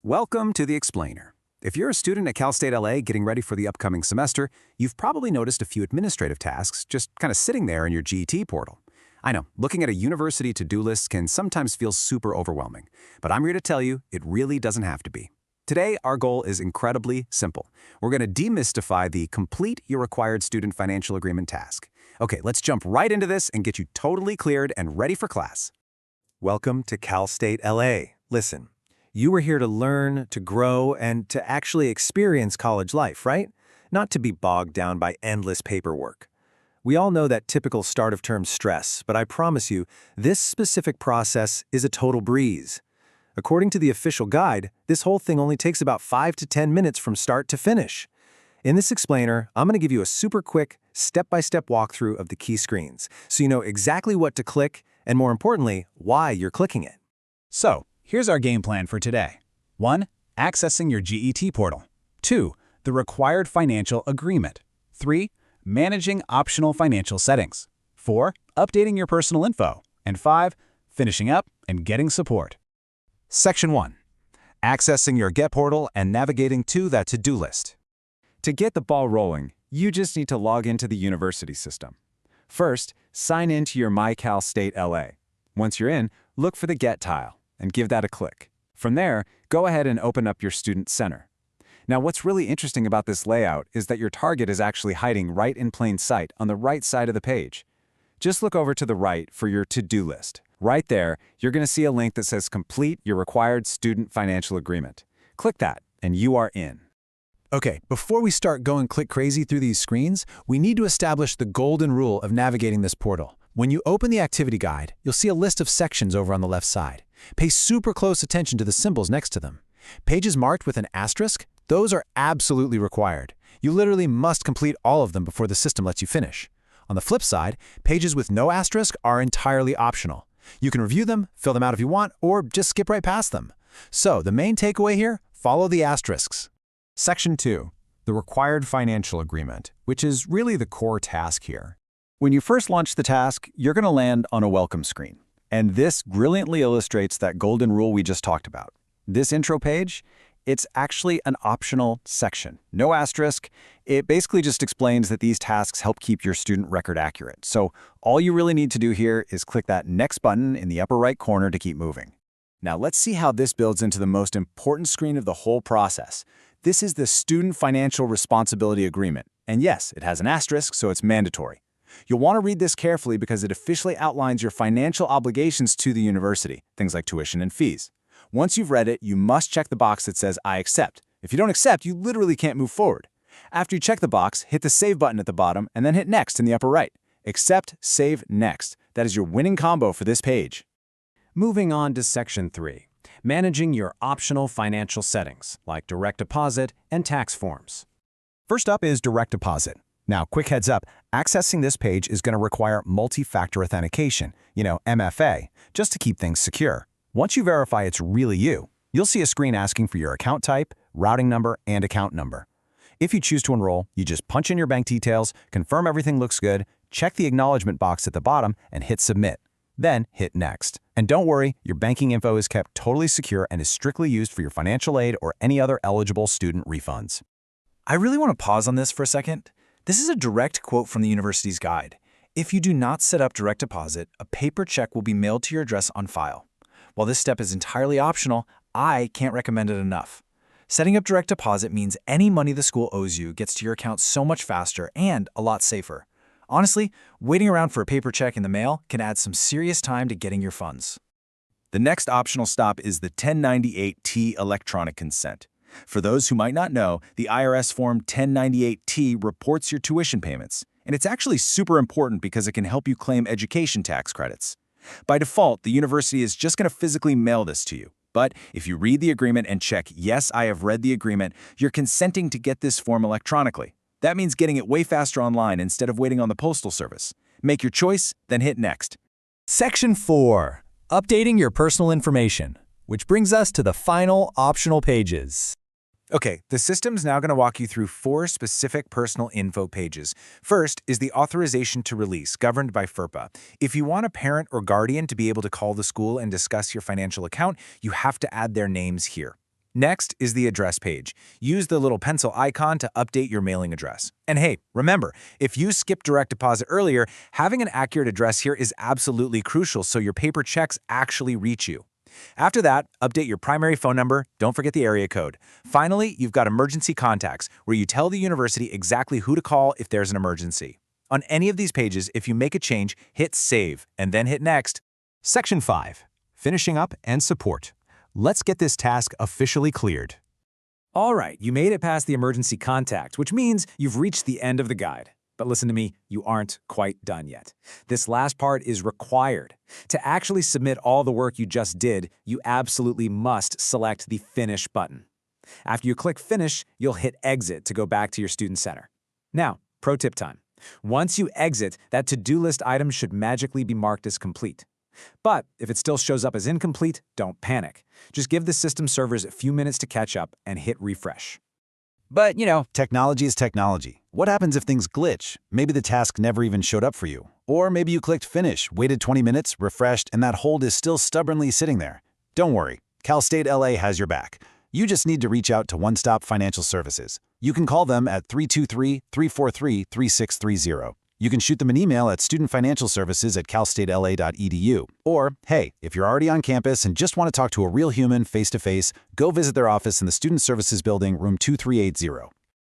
Welcome to The Explainer. If you're a student at Cal State LA getting ready for the upcoming semester, you've probably noticed a few administrative tasks just kind of sitting there in your GET portal. I know, looking at a university to-do list can sometimes feel super overwhelming, but I'm here to tell you it really doesn't have to be. Today, our goal is incredibly simple. We're going to demystify the complete your required student financial agreement task. Okay, let's jump right into this and get you totally cleared and ready for class. Welcome to Cal State LA. Listen, you were here to learn, to grow, and to actually experience college life, right? Not to be bogged down by endless paperwork. We all know that typical start-of-term stress, but I promise you, this specific process is a total breeze. According to the official guide, this whole thing only takes about 5 to 10 minutes from start to finish. In this explainer, I'm going to give you a super quick, step-by-step walkthrough of the key screens, so you know exactly what to click, and more importantly, why you're clicking it. So, here's our game plan for today. 1. Accessing your GET portal. 2. The required financial agreement. 3. Managing optional financial settings. 4. Updating your personal info. And 5. Finishing up and getting support. Section 1. Accessing your Get portal and navigating to that to-do list. To get the ball rolling, you just need to log into the university system. First, sign in to your MyCal State LA. Once you're in, look for the Get tile and give that a click. From there, go ahead and open up your Student Center. Now, what's really interesting about this layout is that your target is actually hiding right in plain sight on the right side of the page. Just look over to the right for your to-do list. Right there, you're going to see a link that says Complete your required student financial agreement. Click that, and you are in. Okay, before we start going click crazy through these screens, we need to establish the golden rule of navigating this portal. When you open the activity guide, you'll see a list of sections over on the left side. Pay super close attention to the symbols next to them. Pages marked with an asterisk, those are absolutely required. You literally must complete all of them before the system lets you finish. On the flip side, pages with no asterisk are entirely optional. You can review them, fill them out if you want, or just skip right past them. So the main takeaway here, follow the asterisks. Section 2. The required financial agreement, which is really the core task here. When you first launch the task, you're going to land on a welcome screen. And this brilliantly illustrates that golden rule we just talked about. This intro page, it's actually an optional section. No asterisk. It basically just explains that these tasks help keep your student record accurate. So all you really need to do here is click that Next button in the upper right corner to keep moving. Now let's see how this builds into the most important screen of the whole process. This is the Student Financial Responsibility Agreement. And yes, it has an asterisk, so it's mandatory. You'll want to read this carefully because it officially outlines your financial obligations to the university, things like tuition and fees. Once you've read it, you must check the box that says I accept. If you don't accept, you literally can't move forward. After you check the box, hit the Save button at the bottom and then hit Next in the upper right. Accept, Save, Next. That is your winning combo for this page. Moving on to Section 3. Managing your optional financial settings, like direct deposit and tax forms. First up is direct deposit. Now, quick heads up, accessing this page is going to require multi-factor authentication, MFA, just to keep things secure. Once you verify it's really you, you'll see a screen asking for your account type, routing number, and account number. If you choose to enroll, you just punch in your bank details, confirm everything looks good, check the acknowledgement box at the bottom, and hit Submit. Then hit Next. And don't worry, your banking info is kept totally secure and is strictly used for your financial aid or any other eligible student refunds. I really want to pause on this for a second. This is a direct quote from the university's guide. If you do not set up direct deposit, a paper check will be mailed to your address on file. While this step is entirely optional, I can't recommend it enough. Setting up direct deposit means any money the school owes you gets to your account so much faster and a lot safer. Honestly, waiting around for a paper check in the mail can add some serious time to getting your funds. The next optional stop is the 1098-T electronic consent. For those who might not know, the IRS Form 1098-T reports your tuition payments, and it's actually super important because it can help you claim education tax credits. By default, the university is just going to physically mail this to you. But if you read the agreement and check, yes, I have read the agreement, you're consenting to get this form electronically. That means getting it way faster online instead of waiting on the postal service. Make your choice, then hit Next. Section 4. Updating your personal information, which brings us to the final optional pages. Okay, the system's now going to walk you through 4 specific personal info pages. First is the authorization to release, governed by FERPA. If you want a parent or guardian to be able to call the school and discuss your financial account, you have to add their names here. Next is the address page. Use the little pencil icon to update your mailing address. And hey, remember, if you skipped direct deposit earlier, having an accurate address here is absolutely crucial so your paper checks actually reach you. After that, update your primary phone number, don't forget the area code. Finally, you've got emergency contacts, where you tell the university exactly who to call if there's an emergency. On any of these pages, if you make a change, hit Save, and then hit Next. Section 5. Finishing up and support. Let's get this task officially cleared. All right, you made it past the emergency contact, which means you've reached the end of the guide. But listen to me, you aren't quite done yet. This last part is required. To actually submit all the work you just did, you absolutely must select the Finish button. After you click Finish, you'll hit Exit to go back to your student center. Now, pro tip time. Once you exit, that to-do list item should magically be marked as complete. But if it still shows up as incomplete, don't panic. Just give the system servers a few minutes to catch up and hit refresh. But, technology is technology. What happens if things glitch? Maybe the task never even showed up for you. Or maybe you clicked Finish, waited 20 minutes, refreshed, and that hold is still stubbornly sitting there. Don't worry, Cal State LA has your back. You just need to reach out to One Stop Financial Services. You can call them at 323-343-3630. You can shoot them an email at studentfinancialservices@calstatela.edu. Or, hey, if you're already on campus and just want to talk to a real human face-to-face, go visit their office in the Student Services Building, room 2380.